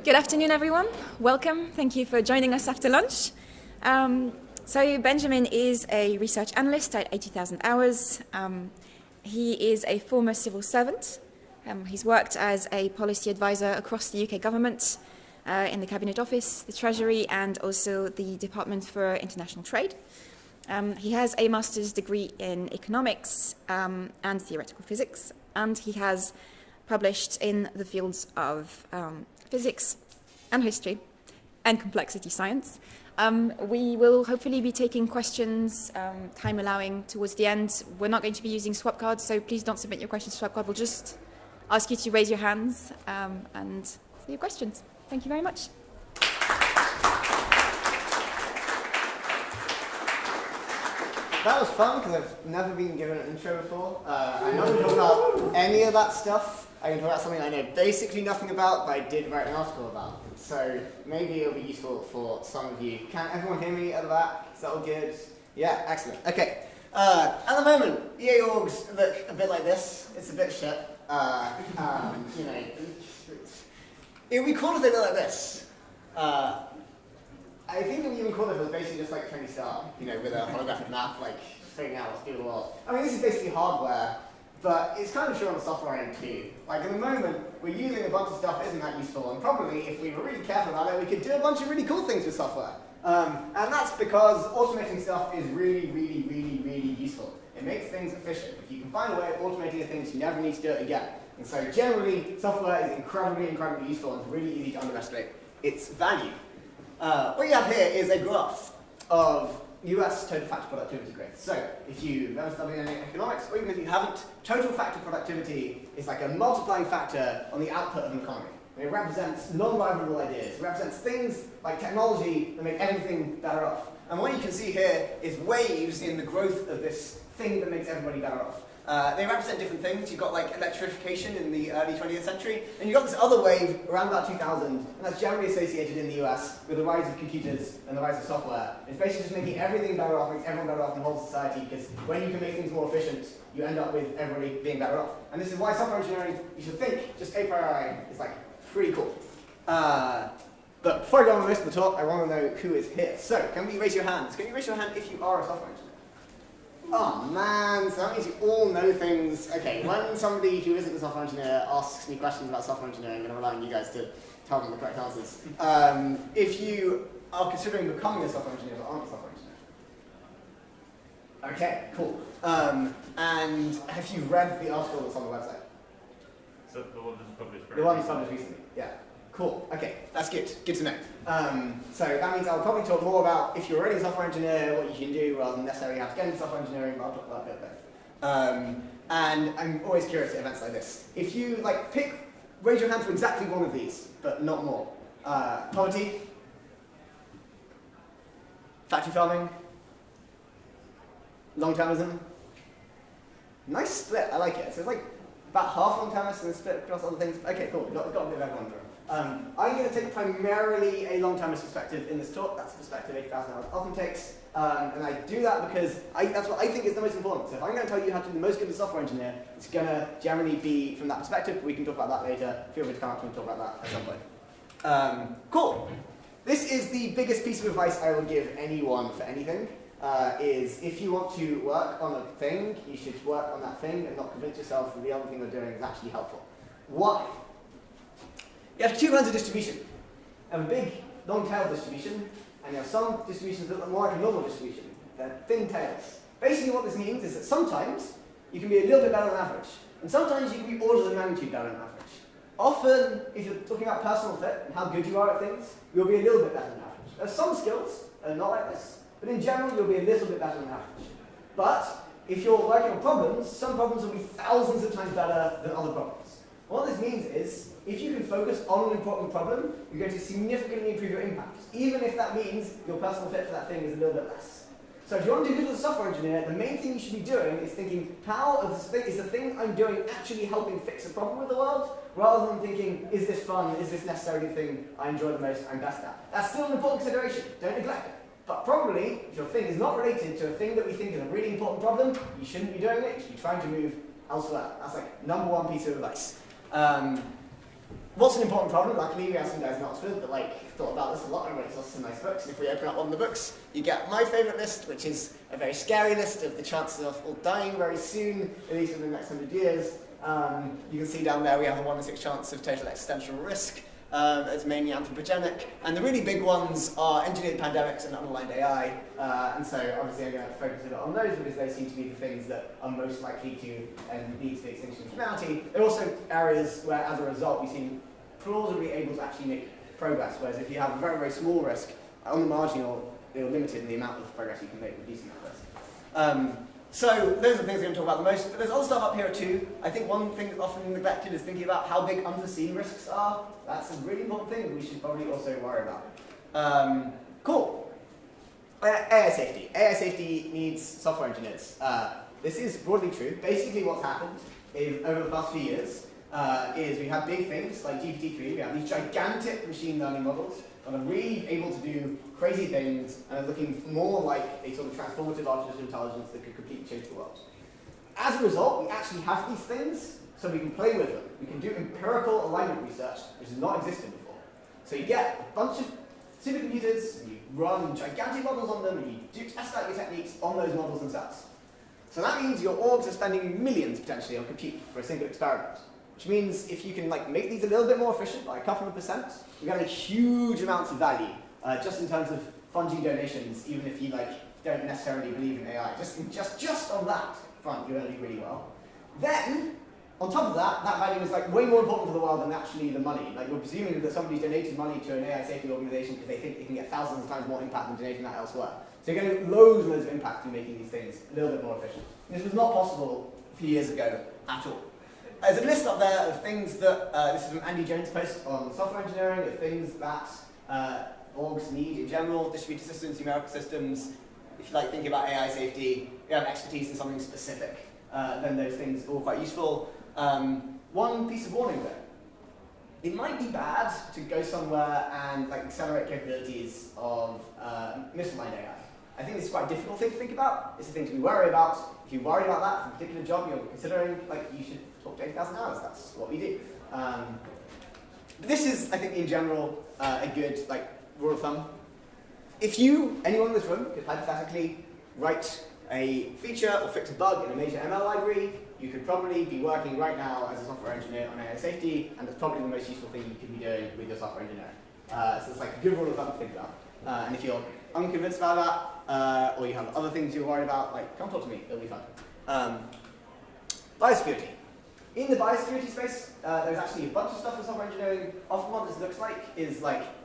Good afternoon, everyone. Welcome. Thank you for joining us after lunch. So Benjamin is a research analyst at 80,000 Hours. He is a former civil servant. He's worked as a policy advisor across the UK government, in the Cabinet Office, the Treasury, and also the Department for International Trade. He has a master's degree in economics and theoretical physics, and he has published in the fields of physics and history and complexity science. We will hopefully be taking questions, time allowing, towards the end. We're not going to be using swap cards, so please don't submit your questions to swap card. We'll just ask you to raise your hands and say your questions. Thank you very much. That was fun because I've never been given an intro before. I'm not going to talk about any of that stuff. I'm going to talk about something I know basically nothing about, but I did write an article about. So maybe it'll be useful for some of you. Can everyone hear me at the back? Is that all good? Yeah, excellent. Okay. At the moment, EA orgs look a bit like this. It's a bit shit. You know, it would be cool if they look like this. I think it would even cooler if it was basically just like Tony Stark, you know, with a holographic map, like figuring out what's doing what. I mean, this is basically hardware, but it's kind of true on the software end too. Like at the moment, we're using a bunch of stuff that isn't that useful, and probably if we were really careful about it, we could do a bunch of really cool things with software. And that's because automating stuff is really, really, really, really useful. It makes things efficient. If you can find a way of automating things, you never need to do it again. And so generally, software is incredibly, incredibly useful, and it's really easy to underestimate its value. What you have here is a graph of US total factor productivity growth. So if you've ever studied any economics, or even if you haven't, total factor productivity is like a multiplying factor on the output of an economy. And it represents non-rivalable ideas. It represents things like technology that make everything better off. And what you can see here is waves in the growth of this thing that makes everybody better off. They represent different things. You've got like electrification in the early 20th century, and you've got this other wave around about 2000, and that's generally associated in the US with the rise of computers and the rise of software. It's basically just making everything better off, makes everyone better off in the whole society, because when you can make things more efficient, you end up with everybody being better off. And this is why software engineering, you should think, just a priori, is like pretty cool. But before I go on with the rest of the talk, I want to know who is here. So, can you raise your hands? Can you raise your hand if you are a software engineer? Oh man, so that means you all know things. Okay, when somebody who isn't a software engineer asks me questions about software engineering, I'm going to rely on you guys to tell them the correct answers. If you are considering becoming a software engineer but aren't a software engineer. Okay, cool. And have you read the article that's on the website? So the one that's published The one that's published recently, yeah. Cool, okay, that's good to know. So that means I'll probably talk more about if you're already a software engineer, what you can do, rather than necessarily how to get into software engineering, but I'll talk about a bit of both. And I'm always curious at events like this. If you raise your hand for exactly one of these, but not more. Poverty, factory farming, long-termism. Nice split, I like it. So it's like about half long-termist and then split across other things. Okay, cool, we've got a bit of everyone through. I'm going to take primarily a long-termist perspective in this talk. That's the perspective 80,000 Hours often takes. And I do that because that's what I think is the most important. So if I'm going to tell you how to be the most good software engineer, it's going to generally be from that perspective. But we can talk about that later. Feel free to come up and talk about that at some point. Cool. This is the biggest piece of advice I will give anyone for anything. Is if you want to work on a thing, you should work on that thing and not convince yourself that the other thing you're doing is actually helpful. Why? You have two kinds of distribution. You have a big, long-tailed distribution, and you have some distributions that look more like a normal distribution. They're thin tails. Basically what this means is that sometimes you can be a little bit better than average, and sometimes you can be orders of magnitude better than average. Often, if you're talking about personal fit and how good you are at things, you'll be a little bit better than average. There's some skills that are not like this, but in general, you'll be a little bit better than average. But if you're working on problems, some problems will be thousands of times better than other problems. What this means is, if you can focus on an important problem, you're going to significantly improve your impact, even if that means your personal fit for that thing is a little bit less. So if you want to do good as a software engineer, the main thing you should be doing is thinking, is the thing I'm doing actually helping fix a problem with the world? Rather than thinking, is this fun? Is this necessarily the thing I enjoy the most, I'm best at? That's still an important consideration. Don't neglect it. But probably, if your thing is not related to a thing that we think is a really important problem, you shouldn't be doing it. You should be trying to move elsewhere. That's like #1 piece of advice. What's an important problem? Luckily, we have some guys in Oxford that thought about this a lot and wrote us some nice books. And if we open up one of the books, you get my favourite list, which is a very scary list of the chances of us all dying very soon, at least in the next 100 years. You can see down there we have a 1 in 6 chance of total existential risk. It's mainly anthropogenic, and the really big ones are engineered pandemics and unaligned AI, and so obviously I'm going to focus a bit on those because they seem to be the things that are most likely to lead to the extinction of humanity. There are also areas where, as a result, we seem plausibly able to actually make progress, whereas if you have a very, very small risk, on the margin you're limited in the amount of progress you can make reducing that risk. So those are the things we're going to talk about the most, but there's other stuff up here too. I think one thing that's often neglected is thinking about how big unforeseen risks are. That's a really important thing that we should probably also worry about. Cool. AI safety. AI safety needs software engineers. This is broadly true. Basically what's happened is, over the past few years is we have big things like GPT-3, we have these gigantic machine learning models that are really able to do crazy things and are looking more like a sort of transformative artificial intelligence that could completely change the world. As a result, we actually have these things so we can play with them. We can do empirical alignment research, which has not existed before. So you get a bunch of supercomputers, and you run gigantic models on them, and you do test out your techniques on those models themselves. So that means your orgs are spending millions potentially on compute for a single experiment. Which means if you can make these a little bit more efficient, by a couple of %, you're getting huge amounts of value, just in terms of funding donations, even if you don't necessarily believe in AI. Just on that front, you're going to do really well. Then, on top of that, that value is way more important for the world than actually the money. You're presuming that somebody's donated money to an AI safety organization because they think they can get thousands of times more impact than donating that elsewhere. So you're getting loads and loads of impact through making these things a little bit more efficient. And this was not possible a few years ago at all. There's a list up there of things that, this is from Andy Jones' post on software engineering, of things that orgs need in general, distributed systems, numerical systems. If you thinking about AI safety, you have expertise in something specific, then those things are all quite useful. One piece of warning though, it might be bad to go somewhere and accelerate capabilities of misaligned AI. I think this is quite a difficult thing to think about. It's a thing to be worried about. If you worry about that for a particular job you're considering, you should talk to 8,000 hours. That's what we do. But this is, I think, in general, a good rule of thumb. If anyone in this room, could hypothetically write a feature or fix a bug in a major ML library, you could probably be working right now as a software engineer on AI safety, and that's probably the most useful thing you could be doing with your software engineering. So it's a good rule of thumb to think about. And if you're unconvinced about that, or you have other things you're worried about, come talk to me, it'll be fun. Biosecurity. In the biosecurity space, there's actually a bunch of stuff in software engineering. Often what this looks like is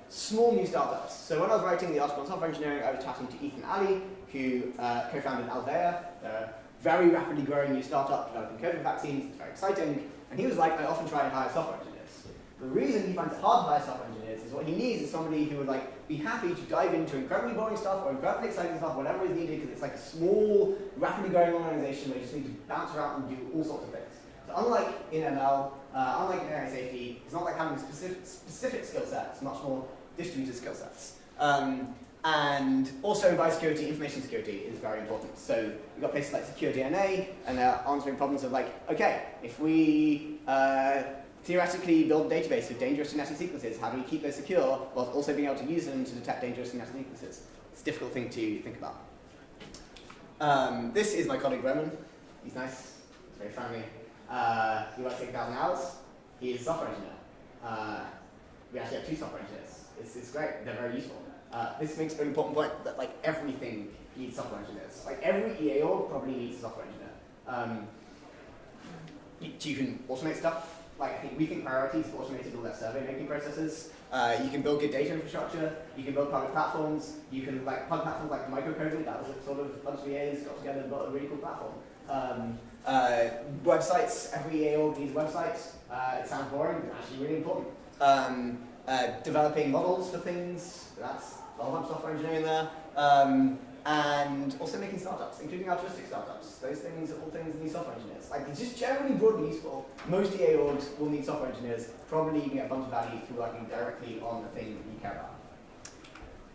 small new startups. So when I was writing the article on software engineering, I was chatting to Ethan Ali, who co-founded Alvea, a very rapidly growing new startup developing COVID vaccines. It's very exciting. And he was I often try and hire software engineers. The reason he finds it hard to hire software engineers is what he needs is somebody who would be happy to dive into incredibly boring stuff or incredibly exciting stuff, whatever is needed, because it's a small, rapidly growing organization where you just need to bounce around and do all sorts of things. So unlike in ML, unlike in AI safety, it's not having a specific skill set, it's much more distributed skill sets. And also in biosecurity, information security is very important. So you've got places like Secure DNA, and they're answering problems of okay, if we theoretically build a database of dangerous genetic sequences, how do we keep those secure while also being able to use them to detect dangerous genetic sequences? It's a difficult thing to think about. This is my colleague Roman. He's nice, he's very friendly. He works 8,000 hours. He is a software engineer. We actually have 2 software engineers. It's great, they're very useful. This makes an important point that everything needs software engineers. Every EA org probably needs a software engineer. You can automate stuff. We think priorities have automated all their survey making processes. You can build good data infrastructure. You can build public platforms. You can plug platforms like microcoding. That was a sort of a bunch of EAs got together and built a really cool platform. Websites. Every EA org needs websites. It sounds boring, but actually really important. Developing models for things. That's a whole bunch of software engineering there. And also making startups, including altruistic startups. Those things are all things that need software engineers. It's just generally broadly useful. Most EA orgs will need software engineers. Probably you can get a bunch of value through working directly on the thing that you care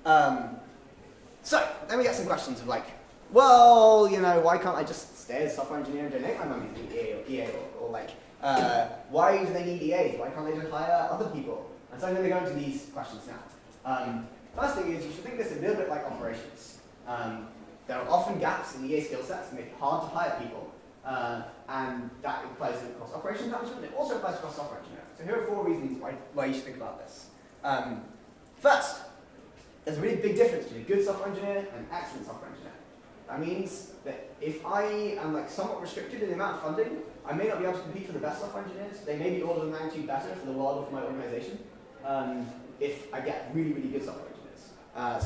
about. So, then we get some questions of well, why can't I just stay as a software engineer and donate my money to the EA org? Or why do they need EAs? Why can't they just hire other people? And so I'm going to go into these questions now. First thing is, you should think of this a little bit like operations. There are often gaps in EA skill sets that make it hard to hire people. And that applies across operations management. It also applies across software engineering. So here are 4 reasons why you should think about this. First, there's a really big difference between a good software engineer and an excellent software engineer. That means that if I am somewhat restricted in the amount of funding, I may not be able to compete for the best software engineers. They may be order of magnitude better for the world or for my organization if I get really, really good software engineers.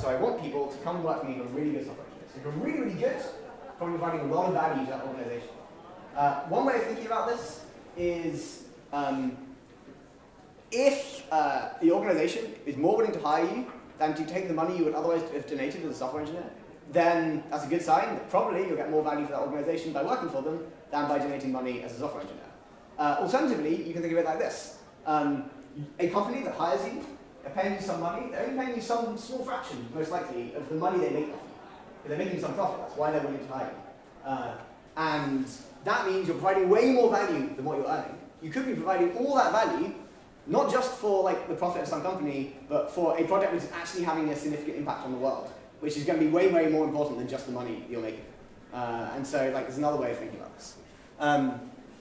So I want people to come work for me who are really good software engineers. If you're really, really good, probably providing a lot of value to that organization. One way of thinking about this is if the organization is more willing to hire you than to take the money you would otherwise have donated as a software engineer, then that's a good sign that probably you'll get more value for that organization by working for them than by donating money as a software engineer. Alternatively, you can think of it like this. A company that hires you, they're paying you some money, they're only paying you some small fraction, most likely, of the money they make off you. They're making some profit, that's why they're willing to hire you. And that means you're providing way more value than what you're earning. You could be providing all that value, not just for the profit of some company, but for a project which is actually having a significant impact on the world, which is going to be way, way more important than just the money you're making. And so there's another way of thinking about this.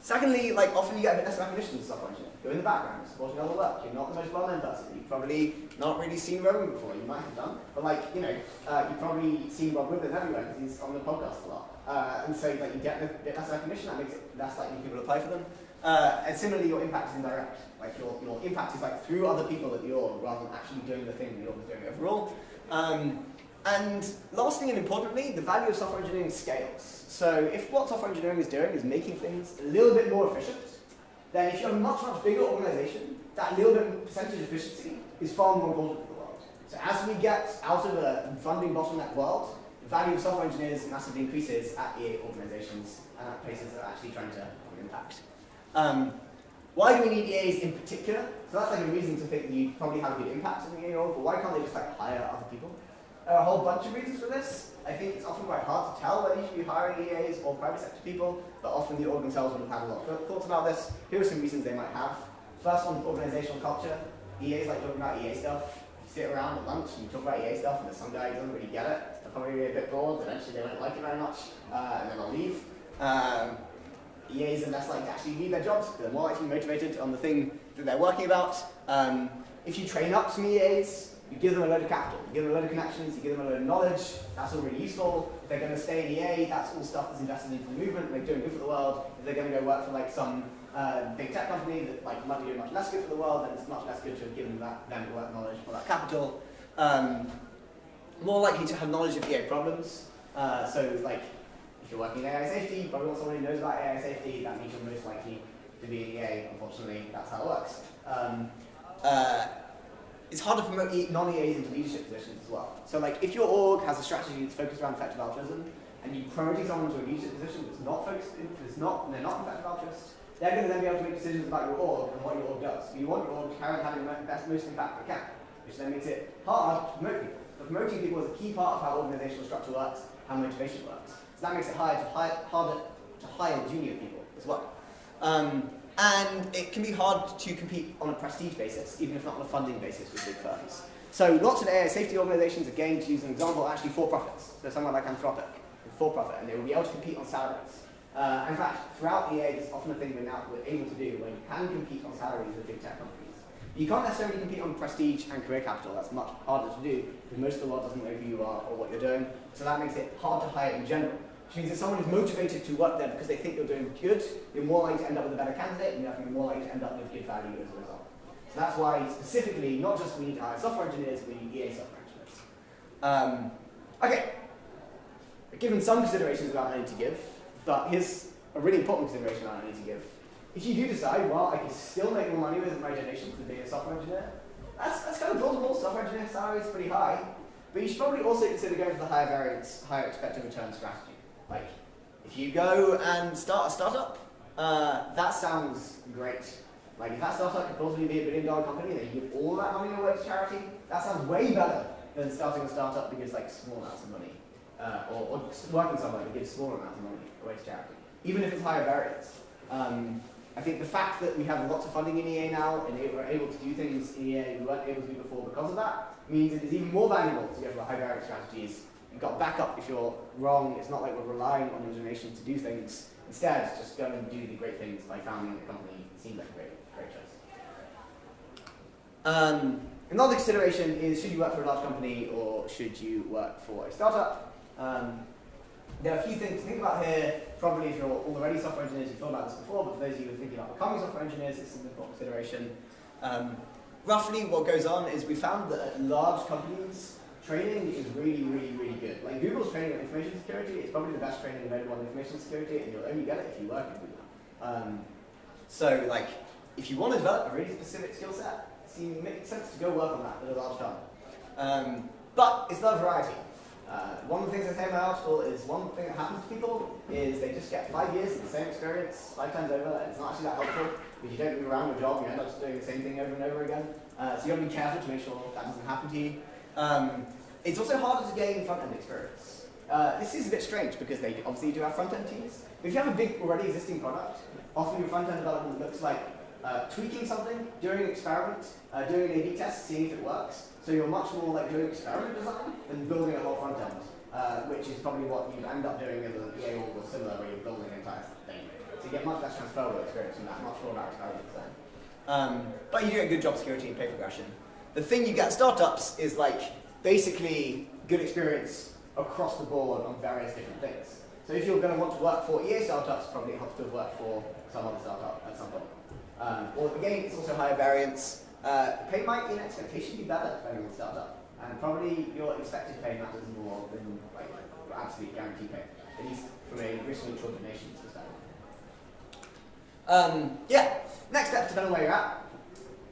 Secondly, often you get a bit less recognition as a software engineer. You're in the background, supporting other work. You're not the most well-known person. You've probably not really seen Rowan before. You might have done, but you've probably seen Rob Woodland everywhere because he's on the podcast a lot. And so you get a bit less recognition. That makes it less likely people to apply for them. And similarly, your impact is indirect. Your impact is through other people at your rather than actually doing the thing that you're doing overall. And lastly and importantly, the value of software engineering scales. So if what software engineering is doing is making things a little bit more efficient, then if you have a much, much bigger organization, that little bit of percentage efficiency is far more important for the world. So as we get out of a funding bottleneck world, the value of software engineers massively increases at EA organizations and at places that are actually trying to have an impact. Why do we need EAs in particular? So that's a reason to think that you probably have a good impact in the EA org, but why can't they just hire other people? There are a whole bunch of reasons for this. I think it's often quite hard to tell whether you should be hiring EAs or private sector people, but often the org themselves would have had a lot of thoughts about this. Here are some reasons they might have. First one, organizational culture. EAs like talking about EA stuff. You sit around at lunch and you talk about EA stuff and there's some guy who doesn't really get it. They're probably a bit bored, eventually they won't like it very much, and then they'll leave. EAs are less likely to actually leave their jobs because they're more likely to be motivated on the thing that they're working about. If you train up some EAs, you give them a load of capital, you give them a load of connections, you give them a load of knowledge, that's all really useful. If they're going to stay in EA, that's all stuff that's invested into the movement, and they're doing good for the world. If they're going to go work for some big tech company that might be doing much less good for the world, then it's much less good to have given them that knowledge or that capital. More likely to have knowledge of EA problems. If you're working in AI safety, you probably want someone who knows about AI safety, that means you're most likely to be in EA. Unfortunately, that's how it works. It's hard to promote non-EAs into leadership positions as well. So if your org has a strategy that's focused around effective altruism, and you're promoting someone to a leadership position that's not focused, they're not effective altruists, they're going to then be able to make decisions about your org and what your org does. You want your org to carry on having the most impact they can, which then makes it hard to promote people. But promoting people is a key part of how organizational structure works, how motivation works. So that makes it harder to hire junior people as well. And it can be hard to compete on a prestige basis, even if not on a funding basis with big firms. So lots of AI safety organizations, again, to use an example, are actually for-profits. So somewhere like Anthropic, for-profit, and they will be able to compete on salaries. In fact, throughout EA, there's often a thing we're able to do where you can compete on salaries with big tech companies. You can't necessarily compete on prestige and career capital. That's much harder to do, because most of the world doesn't know who you are or what you're doing. So that makes it hard to hire in general. Which means if someone is motivated to work there because they think you're doing good, you're more likely to end up with a better candidate, and you're more likely to end up with good value as a result. So that's why, specifically, not just we need to hire software engineers, we need EA software engineers. Okay, I've given some considerations about what I need to give, but here's a really important consideration I need to give. If you do decide, well, I can still make more money with my donations than being a software engineer, that's kind of plausible. Software engineer salary is pretty high, but you should probably also consider going for the higher variance, higher expected return strategy. If you go and start a startup, that sounds great. If that startup could possibly be $1 billion company and they give all that money away to charity, that sounds way better than starting a startup that gives small amounts of money, or working somewhere that gives small amounts of money away to charity, even if it's higher variance. I I think the fact that we have lots of funding in EA now and we're able to do things in EA we weren't able to do before because of that means it is even more valuable to go for high variance strategies. You've got backup if you're wrong. It's not like we're relying on your donation to do things. Instead, just go and do the great things by founding the company. It seems like a great choice. Another consideration is, should you work for a large company or should you work for a startup? There are a few things to think about here. Probably if you're already software engineers, you've thought about this before, but for those of you who are thinking about becoming software engineers, it's an important consideration. Roughly what goes on is we found that at large companies, training is really, really, really good. Like Google's training on information security is probably the best training available on information security, and you'll only get it if you work at Google. So like, if you want to develop a really specific skill set, it makes sense to go work on that at a large firm. But it's not a variety. One of the things I say in my article is one thing that happens to people is they just get 5 years of the same experience 5 times over, and it's not actually that helpful because you don't move around your job, you end up just doing the same thing over and over again. So you got to be careful to make sure that doesn't happen to you. It's also harder to gain front-end experience. This is a bit strange because they obviously do have front-end teams. But if you have a big already existing product, often your front-end development looks like tweaking something, doing an experiment, doing an A/B test, seeing if it works. So you're much more like doing experiment design than building a whole front end, which is probably what you end up doing in the EA or similar, where you're building an entire thing. So you get much less transferable experience from that, much more about experiment design. But you do get good job security and pay progression. The thing you get at startups is like basically good experience across the board on various different things. So if you're going to want to work for EA startups, probably it helps to have worked for some other startup at some point. Or again, it's also higher variance. Pay might in expectation be better depending on the startup, and probably your expected pay matters more than like absolute guaranteed pay, at least from a risk neutral donations perspective. Yeah. Next step, depending on where you're at.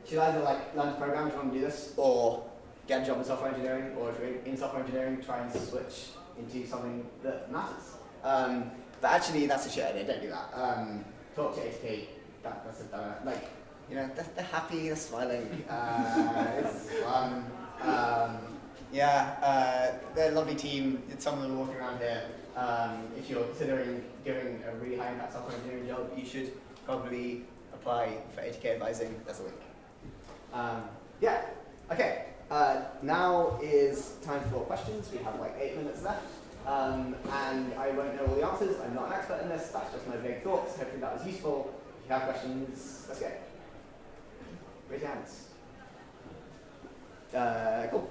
You should either like learn to program if you want to do this, or get a job in software engineering, or if you're in software engineering, try and switch into something that matters. But actually, that's a shit idea. Don't do that. Talk to 80K. That's a like. You know, they're happy, they're smiling, it's fun. They're a lovely team. Some of them are walking around here. If you're considering giving a really high impact software engineering job, you should probably apply for 80K advising. There's a link. Okay. Now is time for questions. We have like 8 minutes left. And I won't know all the answers. I'm not an expert in this. That's just my vague thoughts. Hopefully that was useful. If you have questions, let's go. Raise your hands. Cool.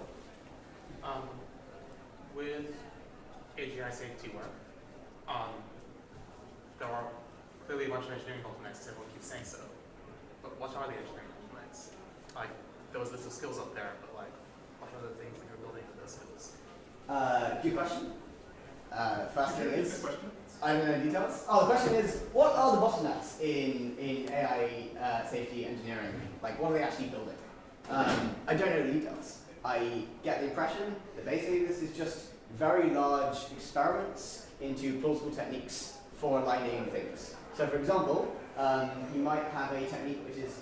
With AGI safety work, there are clearly a bunch of engineering bottlenecks, everyone keeps saying so. But what are the engineering bottlenecks? Like, there was a list of skills up there, but like, what are the things that you're building with those skills? Good question. First thing is, I don't know the details. Oh, the question is, what are the bottlenecks in AI safety engineering? Like, what are they actually building? I don't know the details. I get the impression that basically this is just very large experiments into plausible techniques for aligning things. So for example, you might have a technique which is,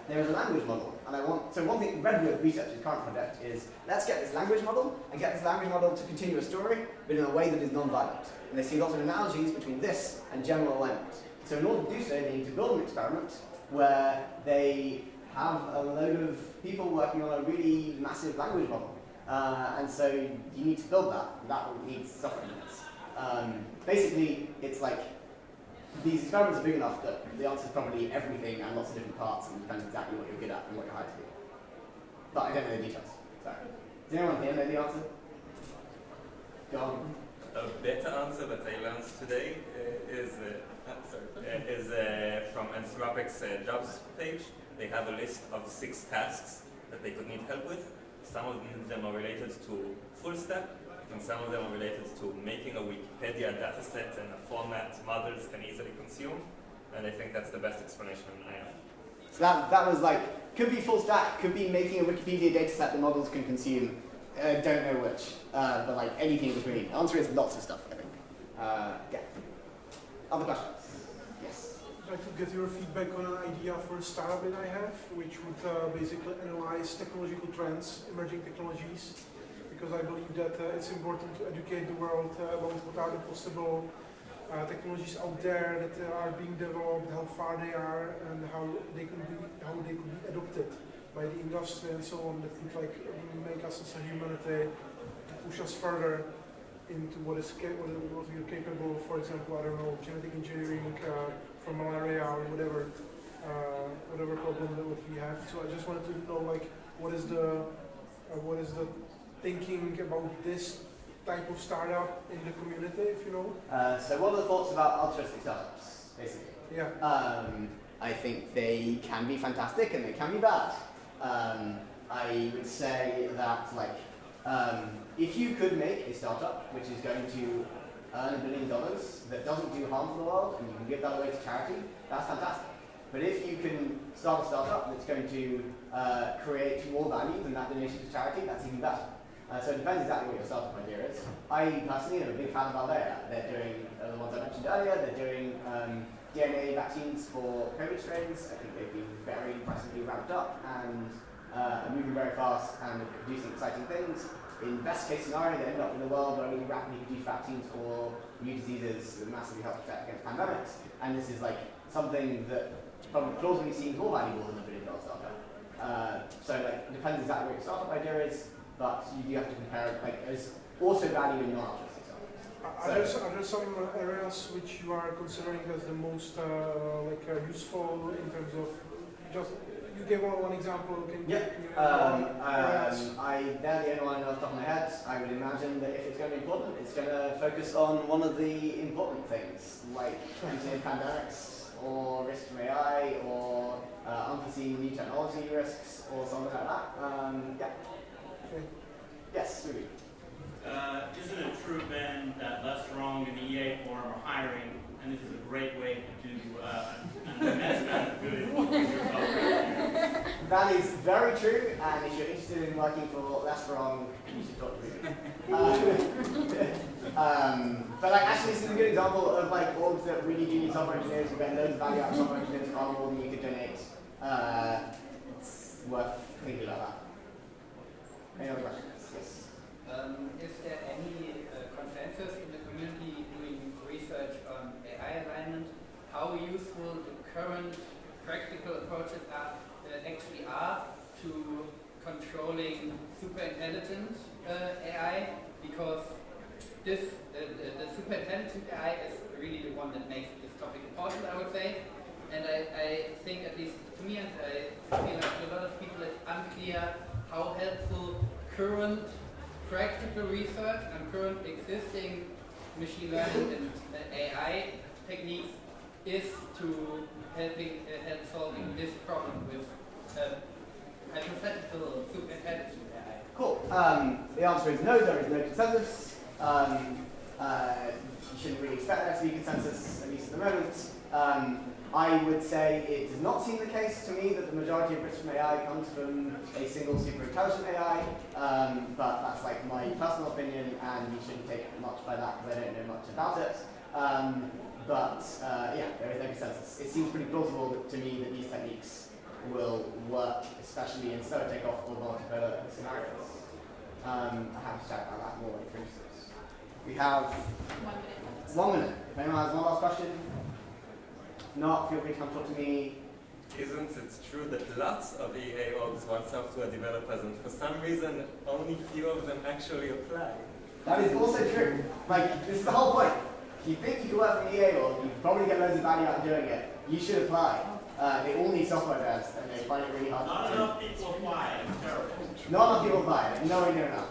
there is a language model, and so one thing Redwood Research's current project is, let's get this language model, and get this language model to continue a story, but in a way that is non-violent. And they see lots of analogies between this and general alignment. So in order to do so, they need to build an experiment where they have a load of people working on a really massive language model. And so you need to build that, and that needs software engineers. Basically, it's like, these experiments are big enough that the answer is probably everything and lots of different parts, and depends exactly what you're good at and what you're hired to do. But I don't know the details. Sorry. Does anyone here know the answer? Go on. A better answer that I learned today is from Anthropic's jobs page. They have a list of 6 tasks that they could need help with. Some of them are related to full stack, and some of them are related to making a Wikipedia dataset in a format models can easily consume. And I think that's the best explanation I have. So that was like, could be full stack, could be making a Wikipedia dataset that models can consume. Don't know which, but like anything in between. The answer is lots of stuff, I think. Yeah. Other questions? Yes. I'd like to get your feedback on an idea for a startup that I have, which would basically analyze technological trends, emerging technologies, because I believe that it's important to educate the world about what are the possible technologies out there that are being developed, how far they are, and how they could be adopted by the industry and so on, that could like make us as a humanity, push us further into what we are capable of. For example, I don't know, genetic engineering for malaria or whatever problem that we have. So I just wanted to know, like, what is the thinking about this type of startup in the community, if you know? So what are the thoughts about altruistic startups, basically? Yeah. I think they can be fantastic and they can be bad. I would say that, like, if you could make a startup which is going to earn $1 billion that doesn't do harm to the world and you can give that away to charity, that's fantastic. But if you can start a startup that's going to create more value than that donation to charity, that's even better. So it depends exactly what your startup idea is. I personally am a big fan of Biosecurity. They're doing the ones I mentioned earlier. They're doing DNA vaccines for COVID strains. I think they've been very impressively ramped up and are moving very fast and producing exciting things. In best case scenario, they end up in a world where we can rapidly produce vaccines for new diseases that massively help protect against pandemics. And this is like something that probably plausibly seems more valuable than a $1 billion startup. So like, it depends exactly what your startup idea is, but you do have to compare it. Like, there's also value in non-altruistic startups. Are there some areas which you are considering as the most useful in terms of just? You gave one example. They're the only one off the top of my head. I would imagine that if it's going to be important, it's going to focus on one of the important things, like engineered pandemics, or risk from AI, or unforeseen new technology risks, or something like that. Okay. Yes, Ruby. Isn't it true, Ben, that Less Wrong and the EA Forum are hiring, and this is a great way to do an immense amount of good? That is very true, and if you're interested in working for Less Wrong, you should talk to Ruby. But like, actually, this is a good example of like orgs that really do need software engineers who get loads of value out of software engineers far more than you could donate. It's worth thinking about that. Any other questions? Yes. Is there any consensus in the community doing research on AI alignment? How useful the current practical approaches actually are to controlling super intelligent AI? Because the super intelligent AI is really the one that makes this topic important, I would say. And I think, at least to me, and I feel like to a lot of people, it's unclear how helpful current practical research and current existing machine learning and AI techniques is to help solving this problem with hypothetical super intelligent AI. Cool. The answer is no, there is no consensus. You shouldn't really expect there to be consensus, at least at the moment. I would say it does not seem the case to me that the majority of risk from AI comes from a single super intelligent AI, but that's like my personal opinion, and you shouldn't take much by that because I don't know much about it. Yeah, there is no consensus. It seems pretty plausible to me that these techniques will work, especially in slow takeoff or multipolar scenarios. I have to chat about that more, for instance. We have 1 minute. 1 minute. If anyone has one last question, if not, feel free to come talk to me. Isn't it true that lots of EA orgs want software developers, and for some reason only few of them actually apply? That is also true. Like, this is the whole point. If you think you can work for an EA org, you probably get loads of value out of doing it. You should apply. They all need software devs, and they find it really hard Not to enough people apply. It's terrible. Not enough people apply. Nowhere near enough.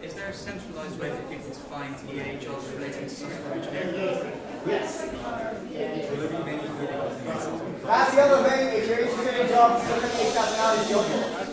Is there a centralized way for people to find EA jobs related to software engineering? Yes. Will there be many? That's the other thing. If you're interested in jobs, look at the 8,000 hours job board.